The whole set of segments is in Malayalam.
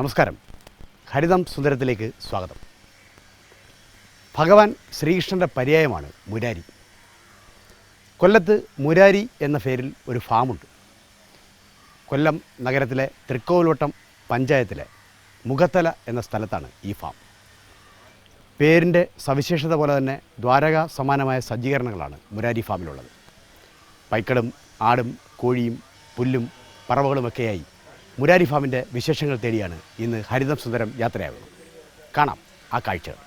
നമസ്കാരം. ഹരിതം സുന്ദരത്തിലേക്ക് സ്വാഗതം. ഭഗവാൻ ശ്രീകൃഷ്ണൻ്റെ പര്യായമാണ് മുരാരി. കൊല്ലത്ത് മുരാരി എന്ന പേരിൽ ഒരു ഫാമുണ്ട്. കൊല്ലം നഗരത്തിലെ തൃക്കോവിൽവട്ടം പഞ്ചായത്തിലെ മുഖത്തല എന്ന സ്ഥലത്താണ് ഈ ഫാം. പേരിൻ്റെ സവിശേഷത പോലെ തന്നെ ദ്വാരക സമാനമായ സജ്ജീകരണങ്ങളാണ് മുരാരി ഫാമിലുള്ളത്. പൈക്കളും ആടും കോഴിയും പുല്ലും പറവകളുമൊക്കെയായി മുരാരി ഫാമിൻ്റെ വിശേഷങ്ങൾ തേടിയാണ് ഇന്ന് ഹരിതം സുന്ദരം യാത്രയാകുന്നത്. കാണാം ആ കാഴ്ചകൾ.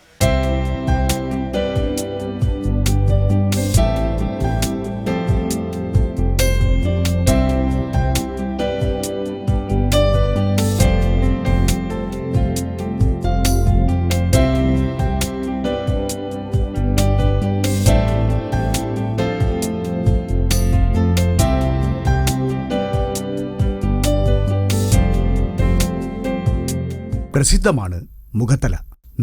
പ്രസിദ്ധമാണ് മുഖത്തല.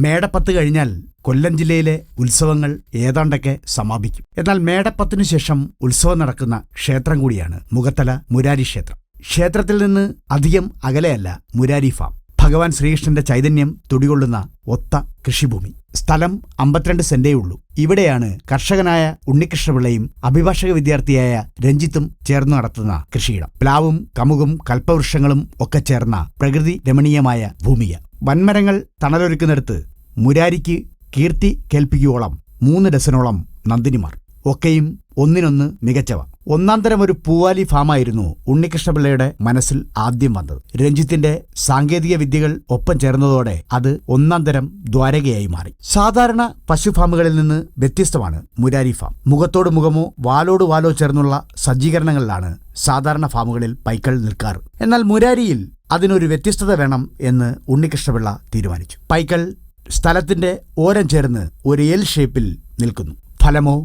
മേടപ്പത്ത് കഴിഞ്ഞാൽ കൊല്ലം ജില്ലയിലെ ഉത്സവങ്ങൾ ഏതാണ്ടൊക്കെ സമാപിക്കും. എന്നാൽ മേടപ്പത്തിനു ശേഷം ഉത്സവം നടക്കുന്ന ക്ഷേത്രം കൂടിയാണ് മുഖത്തല മുരാരി ക്ഷേത്രം. ക്ഷേത്രത്തിൽ നിന്ന് അധികം അകലെയല്ല മുരാരി ഫാം. ഭഗവാൻ ശ്രീകൃഷ്ണന്റെ ചൈതന്യം തുടികൊള്ളുന്ന ഒത്ത കൃഷിഭൂമി. സ്ഥലം 52 സെന്റേ ഉള്ളൂ. ഇവിടെയാണ് കർഷകനായ ഉണ്ണികൃഷ്ണപിള്ളയും അഭിഭാഷക വിദ്യാർത്ഥിയായ രഞ്ജിത്തും ചേർന്ന് നടത്തുന്ന കൃഷിയിടം. പ്ലാവും കമുകും കൽപ്പവൃക്ഷങ്ങളും ഒക്കെ ചേർന്ന പ്രകൃതി രമണീയമായ ഭൂമിയ. വൻമരങ്ങൾ തണലൊരുക്കുന്നിടത്ത് മുരാരിക്ക് കീർത്തി കേൾപ്പിക്കുവോളം 3 ഡസനോളം നന്ദിനിമാർ, ഒക്കെയും ഒന്നിനൊന്ന് മികച്ചവ. ഒന്നാന്തരം ഒരു പൂവാലി ഫാമായിരുന്നു ഉണ്ണികൃഷ്ണപിള്ളയുടെ മനസ്സിൽ ആദ്യം വന്നത്. രഞ്ജിത്തിന്റെ സാങ്കേതിക വിദ്യകൾ ഒപ്പം ചേർന്നതോടെ അത് ഒന്നാന്തരം ദ്വാരകയായി മാറി. സാധാരണ പശുഫാമുകളിൽ നിന്ന് വ്യത്യസ്തമാണ് മുരാരി ഫാം. മുഖത്തോട് മുഖമോ വാലോട് വാലോ ചേർന്നുള്ള സജ്ജീകരണങ്ങളിലാണ് സാധാരണ ഫാമുകളിൽ പൈക്കൾ നിൽക്കാറ്. എന്നാൽ മുരാരിയിൽ അതിനൊരു വ്യത്യസ്തത വേണം എന്ന് ഉണ്ണികൃഷ്ണപിള്ള തീരുമാനിച്ചു. പൈക്കൾ സ്ഥലത്തിന്റെ ഓരം ചേർന്ന് ഒരു എൽ ഷേപ്പിൽ നിൽക്കുന്നു. ഫലമോ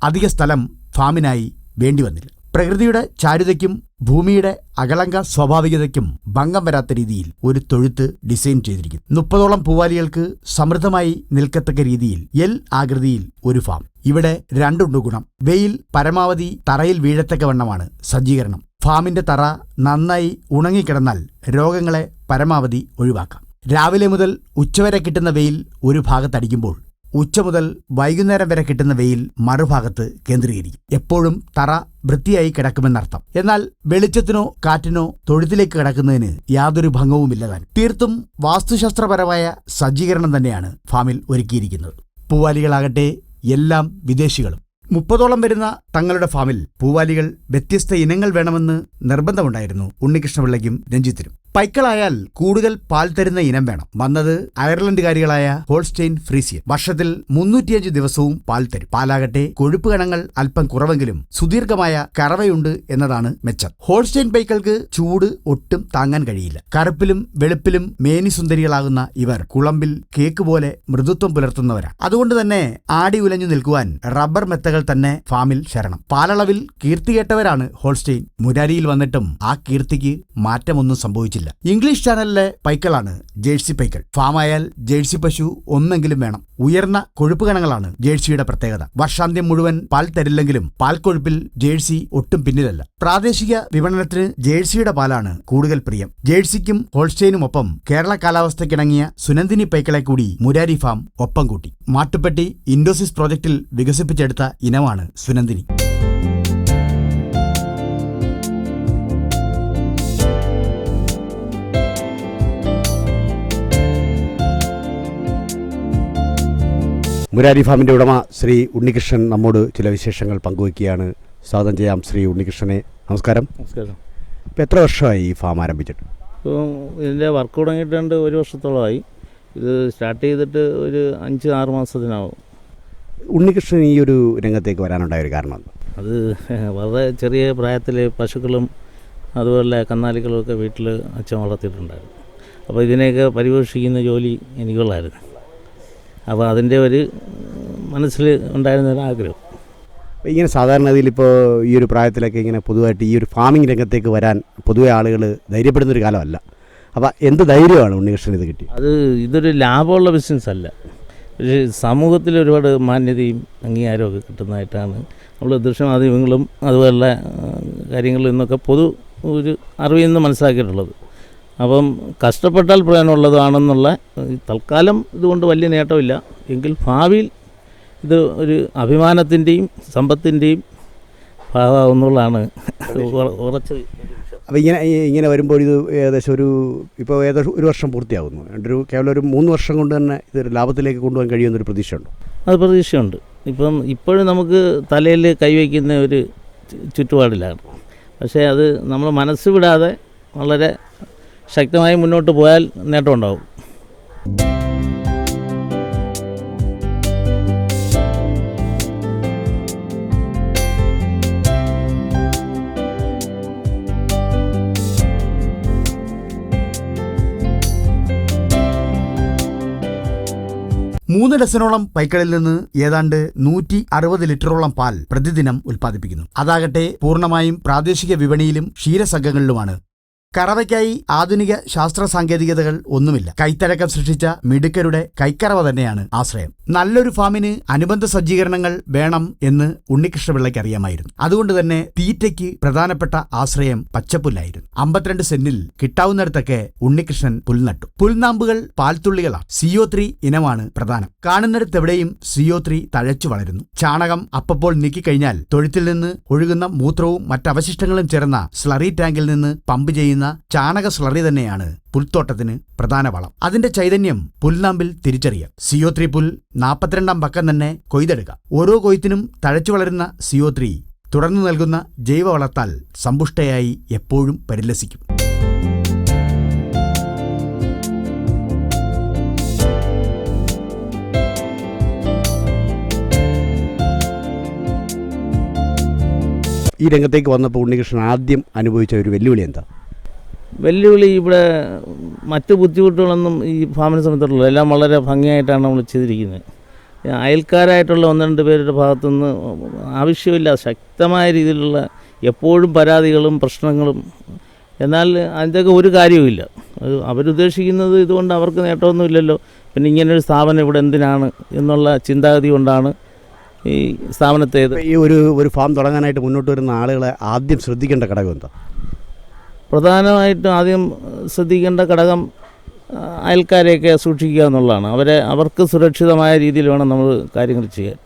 അധിക സ്ഥലം ഫാമിനായി വേണ്ടിവന്നില്ല. പ്രകൃതിയുടെ ചാരുതയ്ക്കും ഭൂമിയുടെ അകളങ്ക സ്വാഭാവികതയ്ക്കും ഭംഗം വരാത്ത രീതിയിൽ ഒരു തൊഴുത്ത് ഡിസൈൻ ചെയ്തിരിക്കുന്നു. 30ഓളം പൂവാലികൾക്ക് സമൃദ്ധമായി നിൽക്കത്തക്ക രീതിയിൽ എൽ ആകൃതിയിൽ ഒരു ഫാം. ഇവിടെ രണ്ടുണ്ട് ഗുണം. വെയിൽ പരമാവധി തറയിൽ വീഴത്തക്കവണ്ണമാണ് സജ്ജീകരണം. ഫാമിന്റെ തറ നന്നായി ഉണങ്ങിക്കിടന്നാൽ രോഗങ്ങളെ പരമാവധി ഒഴിവാക്കാം. രാവിലെ മുതൽ ഉച്ചവരെ കിട്ടുന്ന വെയിൽ ഒരു ഭാഗത്തടിക്കുമ്പോൾ ഉച്ച മുതൽ വൈകുന്നേരം വരെ കിട്ടുന്ന വെയിൽ മറുഭാഗത്ത് കേന്ദ്രീകരിക്കും. എപ്പോഴും തറ വൃത്തിയായി കിടക്കുമെന്നർത്ഥം. എന്നാൽ വെളിച്ചത്തിനോ കാറ്റിനോ തൊഴുത്തിലേക്ക് കിടക്കുന്നതിന് യാതൊരു ഭംഗവുമില്ലതാൻ. തീർത്തും വാസ്തുശാസ്ത്രപരമായ സജ്ജീകരണം തന്നെയാണ് ഫാമിൽ ഒരുക്കിയിരിക്കുന്നത്. പൂവാലികളാകട്ടെ എല്ലാം വിദേശികളും. 30ഓളം വരുന്ന തങ്ങളുടെ ഫാമിൽ പൂവാലികൾ വ്യത്യസ്ത ഇനങ്ങൾ വേണമെന്ന് നിർബന്ധമുണ്ടായിരുന്നു ഉണ്ണികൃഷ്ണപിള്ളയ്ക്കും രഞ്ജിത്തിനും. പൈക്കളായാൽ കൂടുതൽ പാൽ തരുന്ന ഇനം വേണം. വന്നത് അയർലൻഡുകാരികളായ ഹോൾസ്റ്റെയിൻ ഫ്രീസിയൻ. വർഷത്തിൽ 305 ദിവസവും പാൽ തരും. പാലാകട്ടെ കൊഴുപ്പ് കണങ്ങൾ അല്പം കുറവെങ്കിലും സുദീർഘമായ കറവയുണ്ട് എന്നതാണ് മെച്ചം. ഹോൾസ്റ്റെയിൻ പൈക്കൾക്ക് ചൂട് ഒട്ടും താങ്ങാൻ കഴിയില്ല. കറുപ്പിലും വെളുപ്പിലും മേനി സുന്ദരികളാകുന്ന ഇവർ കുളമ്പിൽ കേക്ക് പോലെ മൃദുത്വം പുലർത്തുന്നവരാണ്. അതുകൊണ്ട് തന്നെ ആടി ഉലഞ്ഞു നിൽക്കുവാൻ റബ്ബർ മെത്തകൾ തന്നെ ഫാമിൽ ശരണം. പാലളവിൽ കീർത്തി കേട്ടവരാണ് ഹോൾസ്റ്റെയിൻ. മുരാരിയിൽ വന്നിട്ടും ആ കീർത്തിക്ക് മാറ്റമൊന്നും സംഭവിച്ചില്ല. ഇംഗ്ലീഷ് ചാനലിലെ പൈക്കളാണ് ജേഴ്സി പൈക്കൾ. ഫാമായാൽ ജേഴ്സി പശു ഒന്നെങ്കിലും വേണം. ഉയർന്ന കൊഴുപ്പ് കണങ്ങളാണ് ജേഴ്സിയുടെ പ്രത്യേകത. വർഷാന്ത്യം മുഴുവൻ പാൽ തരില്ലെങ്കിലും പാൽക്കൊഴുപ്പിൽ ജേഴ്സി ഒട്ടും പിന്നിലല്ല. പ്രാദേശിക വിപണനത്തിന് ജേഴ്സിയുടെ പാലാണ് കൂടുതൽ പ്രിയം. ജേഴ്സിക്കും ഹോൾസ്റ്റെയിനുമൊപ്പം കേരള കാലാവസ്ഥയ്ക്കിണങ്ങിയ സുനന്ദിനി പൈക്കളെ കൂടി മുരാരി ഫാം ഒപ്പം കൂട്ടി. മാട്ടുപ്പെട്ടി ഇൻഡോസിസ് പ്രോജക്റ്റിൽ വികസിപ്പിച്ചെടുത്ത ഇനമാണ് സുനന്ദിനി. മുരാരി ഫാമിൻ്റെ ഉടമ ശ്രീ ഉണ്ണികൃഷ്ണൻ നമ്മോട് ചില വിശേഷങ്ങൾ പങ്കുവയ്ക്കുകയാണ്. സ്വാഗതം ചെയ്യാം ശ്രീ ഉണ്ണികൃഷ്ണനെ. നമസ്കാരം. നമസ്കാരം. ഇപ്പോൾ എത്ര വർഷമായി ഈ ഫാം ആരംഭിച്ചിട്ട്? ഇപ്പോൾ ഇതിൻ്റെ വർക്ക് തുടങ്ങിയിട്ടുണ്ട് 1 വർഷത്തോളമായി. ഇത് സ്റ്റാർട്ട് ചെയ്തിട്ട് ഒരു 5-6 മാസത്തിനാവും. ഉണ്ണികൃഷ്ണൻ ഈ ഒരു രംഗത്തേക്ക് വരാനുണ്ടായ ഒരു കാരണം? അത് വളരെ ചെറിയ പ്രായത്തിൽ പശുക്കളും അതുപോലെ കന്നാലികളും ഒക്കെ വീട്ടിൽ അച്ഛൻ വളർത്തിയിട്ടുണ്ടായിരുന്നു. അപ്പോൾ ഇതിനെയൊക്കെ പരിപോഷിക്കുന്ന ജോലി എനിക്കുള്ളായിരുന്നു. അപ്പോൾ അതിൻ്റെ ഒരു മനസ്സിൽ ഉണ്ടായിരുന്ന ഒരു ആഗ്രഹം. ഇങ്ങനെ സാധാരണഗതിയിലിപ്പോൾ ഈ ഒരു പ്രായത്തിലൊക്കെ ഇങ്ങനെ പൊതുവായിട്ട് ഈ ഒരു ഫാമിംഗ് രംഗത്തേക്ക് വരാൻ പൊതുവെ ആളുകൾ ധൈര്യപ്പെടുന്നൊരു കാലമല്ല. അപ്പോൾ എന്ത് ധൈര്യമാണ് ഉണ്ണികൃഷ്ണൻ ഇത് കിട്ടി? ഇതൊരു ലാഭമുള്ള ബിസിനസ് അല്ല. പക്ഷേ സമൂഹത്തിൽ ഒരുപാട് മാന്യതയും അംഗീകാരമൊക്കെ കിട്ടുന്നതായിട്ടാണ് നമ്മൾ ദൃശ്യമാധ്യമങ്ങളും അതുപോലുള്ള കാര്യങ്ങളിൽ നിന്നൊക്കെ പൊതു ഒരു അറിവിൽ നിന്ന് മനസ്സിലാക്കിയിട്ടുള്ളത്. അപ്പം കഷ്ടപ്പെട്ടാൽ പ്രയോജനമുള്ളതാണെന്നുള്ള തൽക്കാലം ഇതുകൊണ്ട് വലിയ നേട്ടമില്ല. എങ്കിൽ ഭാവിയിൽ ഇത് ഒരു അഭിമാനത്തിൻ്റെയും സമ്പത്തിൻ്റെയും ഭാഗമാകുന്നുള്ളതാണ് ഉറച്ച്. അപ്പോൾ ഇങ്ങനെ വരുമ്പോൾ ഇത് ഏകദേശം ഇപ്പോൾ ഏകദേശം 1 വർഷം പൂർത്തിയാകുന്നു. കേവലം ഒരു 3 വർഷം കൊണ്ട് തന്നെ ഇതൊരു ലാഭത്തിലേക്ക് കൊണ്ടുപോകാൻ കഴിയുമെന്നൊരു പ്രതീക്ഷയുണ്ട്. അത് പ്രതീക്ഷയുണ്ട്. ഇപ്പോഴും നമുക്ക് തലയിൽ കൈവയ്ക്കുന്ന ഒരു ചുറ്റുപാടിലാണ്. പക്ഷേ അത് നമ്മൾ മനസ്സ് വിടാതെ വളരെ ശക്തമായി മുന്നോട്ട് പോയാൽ നേട്ടമുണ്ടാകും. മൂന്ന് ഡസനോളം പൈക്കളിൽ നിന്ന് ഏതാണ്ട് 160 ലിറ്ററോളം പാൽ പ്രതിദിനം ഉൽപ്പാദിപ്പിക്കുന്നു. അതാകട്ടെ പൂർണ്ണമായും പ്രാദേശിക വിപണിയിലും ക്ഷീരസംഘങ്ങളിലുമാണ്. കറവയ്ക്കായി ആധുനിക ശാസ്ത്ര സാങ്കേതികതകൾ ഒന്നുമില്ല. കൈത്തഴക്കം സൃഷ്ടിച്ച മിടുക്കരുടെ കൈക്കറവ തന്നെയാണ് ആശ്രയം. നല്ലൊരു ഫാമിന് അനുബന്ധ സജ്ജീകരണങ്ങൾ വേണം എന്ന് ഉണ്ണികൃഷ്ണപിള്ളയ്ക്ക് അറിയാമായിരുന്നു. അതുകൊണ്ട് തന്നെ തീറ്റയ്ക്ക് പ്രധാനപ്പെട്ട ആശ്രയം പച്ചപ്പുല്ലായിരുന്നു. 52 സെന്റിൽ കിട്ടാവുന്നിടത്തൊക്കെ ഉണ്ണികൃഷ്ണൻ പുൽനട്ടു. പുൽനാമ്പുകൾ പാൽത്തുള്ളികളാണ്. CO3 ഇനമാണ് പ്രധാനം. കാണുന്നിടത്തെവിടെയും CO3 തഴച്ചു വളരുന്നു. ചാണകം അപ്പപ്പോൾ നീക്കിക്കഴിഞ്ഞാൽ തൊഴുത്തിൽ നിന്ന് ഒഴുകുന്ന മൂത്രവും മറ്റവശിഷ്ടങ്ങളും ചേർന്ന സ്ലറി ടാങ്കിൽ നിന്ന് പമ്പ് ചെയ്യുന്ന ചാണക സ്ലറി തന്നെയാണ് പുൽത്തോട്ടത്തിന് പ്രധാന വളം. അതിന്റെ ചൈതന്യം പുൽനാമ്പിൽ തിരിച്ചറിയാം. CO3 പുൽ 42ാം പക്കം തന്നെ കൊയ്തെടുക്കാം. ഓരോ കൊയ്ത്തിനും തഴച്ചു വളരുന്ന CO3 തുടർന്നു നൽകുന്ന ജൈവവളത്താൽ സമ്പുഷ്ടയായി എപ്പോഴും പരിലസിക്കും. ഈ രംഗത്തേക്ക് വന്നപ്പോൾ ഉണ്ണികൃഷ്ണൻ ആദ്യം അനുഭവിച്ച ഒരു വെല്ലുവിളി എന്താ? വെല്ലുവിളി ഇവിടെ മറ്റ് ബുദ്ധിമുട്ടുകളൊന്നും ഈ ഫാമിനെ സംബന്ധിച്ചിട്ടുള്ള എല്ലാം വളരെ ഭംഗിയായിട്ടാണ് നമ്മൾ ചെയ്തിരിക്കുന്നത്. അയൽക്കാരായിട്ടുള്ള 1-2 പേരുടെ ഭാഗത്തുനിന്ന് ആവശ്യമില്ല ശക്തമായ രീതിയിലുള്ള എപ്പോഴും പരാതികളും പ്രശ്നങ്ങളും. എന്നാൽ അതിൻ്റെയൊക്കെ ഒരു കാര്യവുമില്ല. അവരുദ്ദേശിക്കുന്നത് ഇതുകൊണ്ട് അവർക്ക് നേട്ടമൊന്നുമില്ലല്ലോ, പിന്നെ ഇങ്ങനൊരു സ്ഥാപനം ഇവിടെ എന്തിനാണ് എന്നുള്ള ചിന്താഗതി കൊണ്ടാണ് ഈ സ്ഥാപനത്തെ. ഈ ഒരു ഫാം തുടങ്ങാനായിട്ട് മുന്നോട്ട് വരുന്ന ആളുകളെ ആദ്യം ശ്രദ്ധിക്കേണ്ട ഘടകം എന്താ? പ്രധാനമായിട്ടും ആദ്യം ശ്രദ്ധിക്കേണ്ട ഘടകം അയൽക്കാരെയൊക്കെ സൂക്ഷിക്കുക എന്നുള്ളതാണ്. അവർക്ക് സുരക്ഷിതമായ രീതിയിൽ വേണം നമ്മൾ കാര്യങ്ങൾ ചെയ്യാൻ.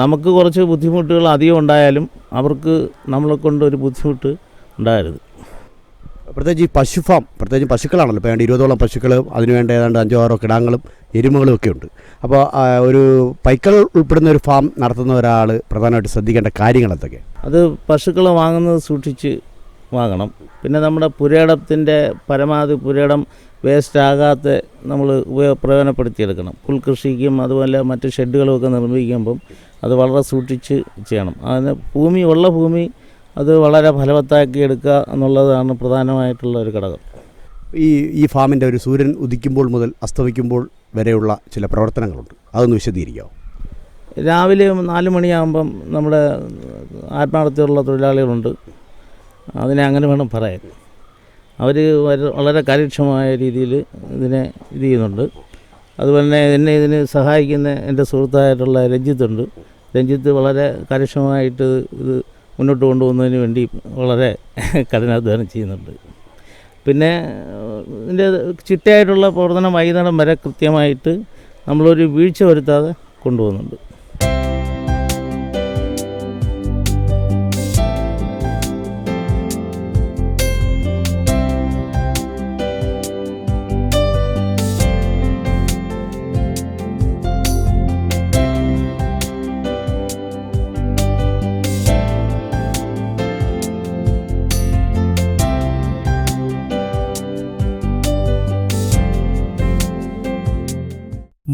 നമുക്ക് കുറച്ച് ബുദ്ധിമുട്ടുകൾ അധികം ഉണ്ടായാലും അവർക്ക് നമ്മളെ കൊണ്ട് ഒരു ബുദ്ധിമുട്ട് ഉണ്ടാകരുത്. പ്രത്യേകിച്ച് ഈ പശു ഫാം, പ്രത്യേകിച്ച് പശുക്കളാണല്ലോ. ഇപ്പോൾ 20ഓളം പശുക്കൾ, അതിനുവേണ്ട ഏതാണ്ട് 5-6 കിടാങ്ങളും എരുമകളും ഒക്കെ ഉണ്ട്. അപ്പോൾ ഒരു പൈക്കൾ ഉൾപ്പെടുന്ന ഒരു ഫാം നടത്തുന്ന ഒരാൾ പ്രധാനമായിട്ട് ശ്രദ്ധിക്കേണ്ട കാര്യങ്ങൾ എന്തൊക്കെ? അത് പശുക്കളെ വാങ്ങുന്നത് സൂക്ഷിച്ച് വാങ്ങണം. പിന്നെ നമ്മുടെ പുരയിടത്തിൻ്റെ പരമാവധി പുരയിടം വേസ്റ്റ് ആകാത്ത നമ്മൾ പ്രയോജനപ്പെടുത്തിയെടുക്കണം. പുൽകൃഷിക്കും അതുപോലെ മറ്റ് ഷെഡുകളുമൊക്കെ നിർമ്മിക്കുമ്പം അത് വളരെ സൂക്ഷിച്ച് ചെയ്യണം. അതിന് ഭൂമി അത് വളരെ ഫലവത്താക്കി എടുക്കുക എന്നുള്ളതാണ് പ്രധാനമായിട്ടുള്ള ഒരു ഘടകം. ഈ ഫാമിൻ്റെ ഒരു സൂര്യൻ ഉദിക്കുമ്പോൾ മുതൽ അസ്തമിക്കുമ്പോൾ വരെയുള്ള ചില പ്രവർത്തനങ്ങളുണ്ട്, അതൊന്ന് വിശദീകരിക്കാമോ? രാവിലെ 4 മണിയാകുമ്പം നമ്മുടെ ആത്മാർത്ഥതയുള്ള തൊഴിലാളികളുണ്ട്. അതിനെ അങ്ങനെ വേണം പറയാൻ. അവർ വളരെ കാര്യക്ഷമമായ രീതിയിൽ ഇതിനെ ചെയ്യുന്നുണ്ട്. അതുപോലെ തന്നെ എന്നെ ഇതിന് സഹായിക്കുന്ന എൻ്റെ സുഹൃത്തായിട്ടുള്ള രഞ്ജിത്ത് വളരെ കാര്യക്ഷമമായിട്ട് ഇത് മുന്നോട്ട് കൊണ്ടുപോകുന്നതിന് വേണ്ടി വളരെ കഠിനാധ്വാനം ചെയ്യുന്നുണ്ട്. പിന്നെ ഇതിൻ്റെ ചിട്ടയായിട്ടുള്ള പ്രവർത്തനം വൈകുന്നേരം വരെ കൃത്യമായിട്ട് നമ്മളൊരു വീഴ്ച വരുത്താതെ കൊണ്ടുപോകുന്നുണ്ട്.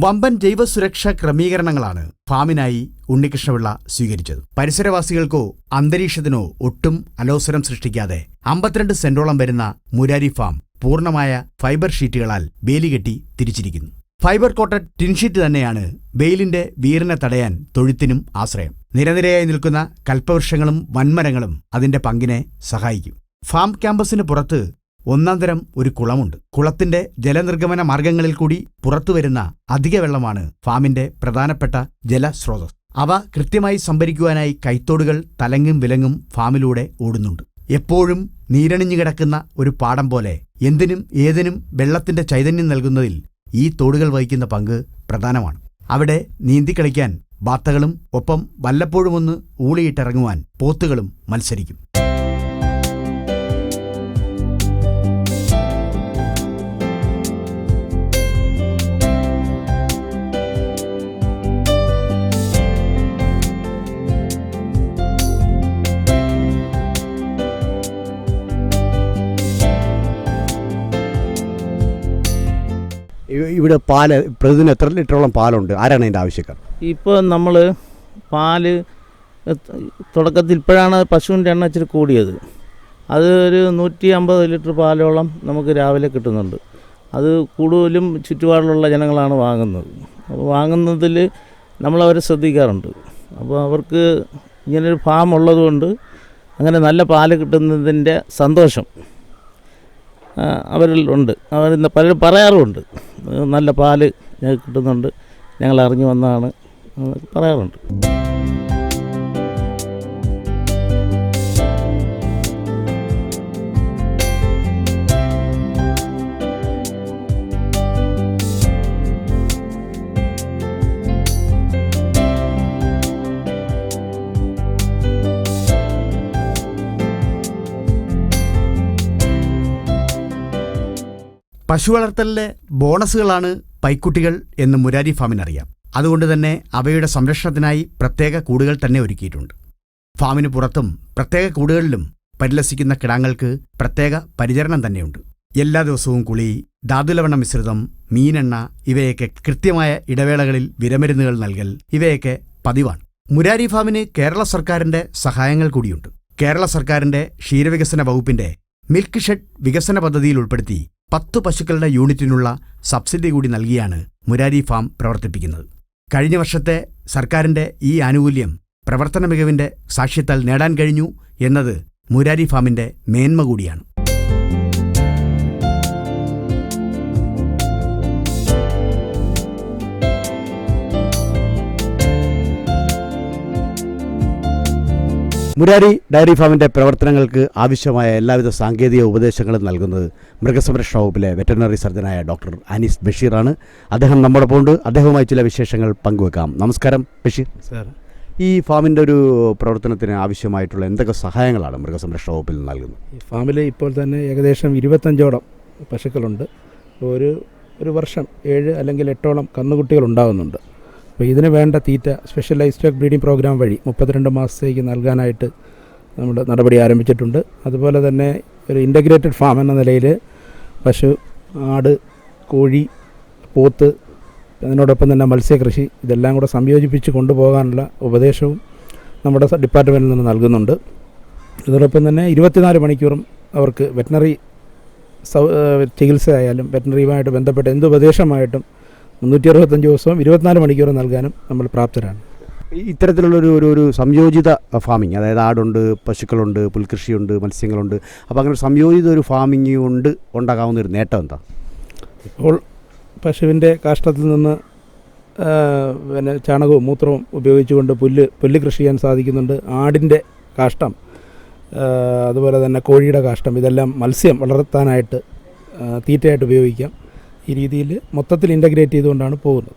വമ്പൻ ജൈവസുരക്ഷാ ക്രമീകരണങ്ങളാണ് ഫാമിനായി ഉണ്ണികൃഷ്ണപിള്ള സ്വീകരിച്ചത്. പരിസരവാസികൾക്കോ അന്തരീക്ഷത്തിനോ ഒട്ടും അലോസരം സൃഷ്ടിക്കാതെ 52 സെന്റോളം വരുന്ന മുരാരി ഫാം പൂർണ്ണമായ ഫൈബർ ഷീറ്റുകളാൽ വേലികെട്ടി തിരിച്ചിരിക്കുന്നു. ഫൈബർ കോട്ടഡ് ടിൻഷീറ്റ് തന്നെയാണ് വെയിലിന്റെ വീറിനെ തടയാൻ തൊഴുത്തിനും ആശ്രയം. നിരനിരയായി നിൽക്കുന്ന കൽപ്പവൃക്ഷങ്ങളും വൻമരങ്ങളും അതിന്റെ പങ്കിനെ സഹായിക്കും. ഫാം ക്യാമ്പസിന് പുറത്ത് 1-ാം തരം ഒരു കുളമുണ്ട്. കുളത്തിന്റെ ജലനിർഗമന മാർഗങ്ങളിൽ കൂടി പുറത്തുവരുന്ന അധിക വെള്ളമാണ് ഫാമിന്റെ പ്രധാനപ്പെട്ട ജലസ്രോതസ്. അവ കൃത്യമായി സംഭരിക്കുവാനായി കൈത്തോടുകൾ തലങ്ങും വിലങ്ങും ഫാമിലൂടെ ഓടുന്നുണ്ട്. എപ്പോഴും നീരണിഞ്ഞു കിടക്കുന്ന ഒരു പാടം പോലെ എന്തിനും ഏതിനും വെള്ളത്തിന്റെ ചൈതന്യം നൽകുന്നതിൽ ഈ തോടുകൾ വഹിക്കുന്ന പങ്ക് പ്രധാനമാണ്. അവിടെ നീന്തിക്കളിക്കാൻ ബാത്തകളും ഒപ്പം വല്ലപ്പോഴുമൊന്ന് ഊളിയിട്ടിറങ്ങുവാൻ പോത്തുകളും മത്സരിക്കും. ഇവിടെ പാല് പ്രതിദിനം എത്ര ലിറ്ററോളം പാലുണ്ട്? ആരാണ് അതിൻ്റെ ആവശ്യക്കാർ? ഇപ്പോൾ നമ്മൾ പാല് തുടക്കത്തിൽ ഇപ്പോഴാണ് പശുവിൻ്റെ എണ്ണം ഇച്ചിരി കൂടിയത്. അത് ഒരു 150 ലിറ്റർ പാലോളം നമുക്ക് രാവിലെ കിട്ടുന്നുണ്ട്. അത് കൂടുതലും ചുറ്റുപാടിലുള്ള ജനങ്ങളാണ് വാങ്ങുന്നത്. അപ്പോൾ വാങ്ങുന്നതിൽ നമ്മളവരെ ശ്രദ്ധിക്കാറുണ്ട്. അപ്പോൾ അവർക്ക് ഇങ്ങനൊരു ഫാം ഉള്ളതുകൊണ്ട് അങ്ങനെ നല്ല പാല് കിട്ടുന്നതിൻ്റെ സന്തോഷം അവരിൽ ഉണ്ട്. അവർ പലരും പറയാറുമുണ്ട്, നല്ല പാല് ഞങ്ങൾക്ക് കിട്ടുന്നുണ്ട്, ഞങ്ങൾ അറിഞ്ഞു വന്നതാണ് പറയാറുണ്ട്. പശു വളർത്തലിലെ ബോണസുകളാണ് പൈക്കുട്ടികൾ എന്ന് മുരാരി ഫാമിനറിയാം. അതുകൊണ്ട് തന്നെ അവയുടെ സംരക്ഷണത്തിനായി പ്രത്യേക കൂടുകൾ തന്നെ ഒരുക്കിയിട്ടുണ്ട്. ഫാമിന് പുറത്തും പ്രത്യേക കൂടുകളിലും പരിലസിക്കുന്ന കിടാങ്ങൾക്ക് പ്രത്യേക പരിചരണം തന്നെയുണ്ട്. എല്ലാ ദിവസവും കുളി, ധാതുലവണ മിശ്രിതം, മീനെണ്ണ ഇവയൊക്കെ കൃത്യമായ ഇടവേളകളിൽ വിരമരുന്നുകൾ നൽകൽ ഇവയൊക്കെ പതിവാണ്. മുരാരി ഫാമിന് കേരള സർക്കാരിന്റെ സഹായങ്ങൾ കൂടിയുണ്ട്. കേരള സർക്കാരിന്റെ ക്ഷീരവികസന വകുപ്പിന്റെ മിൽക്ക് ഷെഡ് വികസന പദ്ധതിയിൽ ഉൾപ്പെടുത്തി 10 പശുക്കളുടെ യൂണിറ്റിനുള്ള സബ്സിഡി കൂടി നൽകിയാണ് മുരാരി ഫാം പ്രവർത്തിപ്പിക്കുന്നത്. കഴിഞ്ഞ വർഷത്തെ സർക്കാരിന്റെ ഈ ആനുകൂല്യം പ്രവർത്തന മികവിന്റെ സാക്ഷ്യത്താൽ നേടാൻ കഴിഞ്ഞു എന്നത് മുരാരി ഫാമിന്റെ മേന്മ കൂടിയാണ്. മുരാരി ഡയറി ഫാമിൻ്റെ പ്രവർത്തനങ്ങൾക്ക് ആവശ്യമായ എല്ലാവിധ സാങ്കേതിക ഉപദേശങ്ങളും നൽകുന്നത് മൃഗസംരക്ഷണ വകുപ്പിലെ വെറ്ററിനറി സർജനായ ഡോക്ടർ അനീസ് ബഷീറാണ്. അദ്ദേഹം നമ്മോടൊപ്പം ഉണ്ട്. അദ്ദേഹവുമായി ചില വിശേഷങ്ങൾ പങ്കുവെക്കാം. നമസ്കാരം ബഷീർ സാർ. ഈ ഫാമിൻ്റെ ഒരു പ്രവർത്തനത്തിന് ആവശ്യമായിട്ടുള്ള എന്തൊക്കെ സഹായങ്ങളാണ് മൃഗസംരക്ഷണ വകുപ്പിൽ നിന്ന് നൽകുന്നത്? ഈ ഫാമിൽ ഇപ്പോൾ തന്നെ ഏകദേശം 25ഓളം പശുക്കളുണ്ട്. ഒരു വർഷം 7 അല്ലെങ്കിൽ 8ഓളം കന്നുകുട്ടികൾ ഉണ്ടാകുന്നുണ്ട്. അപ്പോൾ ഇതിന് വേണ്ട തീറ്റ special life stock breeding program വഴി 32 മാസത്തേക്ക് നൽകാനായിട്ട് നമ്മൾ നടപടി ആരംഭിച്ചിട്ടുണ്ട്. അതുപോലെ തന്നെ ഒരു ഇൻ്റഗ്രേറ്റഡ് ഫാം എന്ന നിലയിൽ പശു, ആട്, കോഴി, പോത്ത്, അതിനോടൊപ്പം തന്നെ മത്സ്യകൃഷി ഇതെല്ലാം കൂടെ സംയോജിപ്പിച്ച് കൊണ്ടുപോകാനുള്ള ഉപദേശവും നമ്മുടെ ഡിപ്പാർട്ട്മെൻറ്റിൽ നിന്ന് നൽകുന്നുണ്ട്. അതോടൊപ്പം തന്നെ 24 മണിക്കൂറും അവർക്ക് വെറ്റിനറി ചികിത്സയായാലും വെറ്റിനറിയുമായിട്ട് ബന്ധപ്പെട്ട എന്ത് ഉപദേശമായിട്ടും 365 ദിവസവും 24 മണിക്കൂറും നൽകാനും നമ്മൾ പ്രാപ്തരാണ്. ഇത്തരത്തിലുള്ളൊരു സംയോജിത ഫാമിംഗ്, അതായത് ആടുണ്ട്, പശുക്കളുണ്ട്, പുൽകൃഷിയുണ്ട്, മത്സ്യങ്ങളുണ്ട്, അപ്പോൾ അങ്ങനെ സംയോജിത ഒരു ഫാമിംഗ് കൊണ്ട് ഉണ്ടാകാവുന്ന ഒരു നേട്ടം എന്താ? ഇപ്പോൾ പശുവിൻ്റെ കാഷ്ടത്തിൽ നിന്ന് പിന്നെ ചാണകവും മൂത്രവും ഉപയോഗിച്ചുകൊണ്ട് പുല്ല് കൃഷി ചെയ്യാൻ സാധിക്കുന്നുണ്ട്. ആടിൻ്റെ കാഷ്ടം, അതുപോലെ തന്നെ കോഴിയുടെ കാഷ്ടം, ഇതെല്ലാം മത്സ്യം വളർത്താനായിട്ട് തീറ്റയായിട്ട് ഉപയോഗിക്കാം. ഈ രീതിയിൽ മൊത്തത്തിൽ ഇൻ്റഗ്രേറ്റ് ചെയ്തുകൊണ്ടാണ് പോകുന്നത്.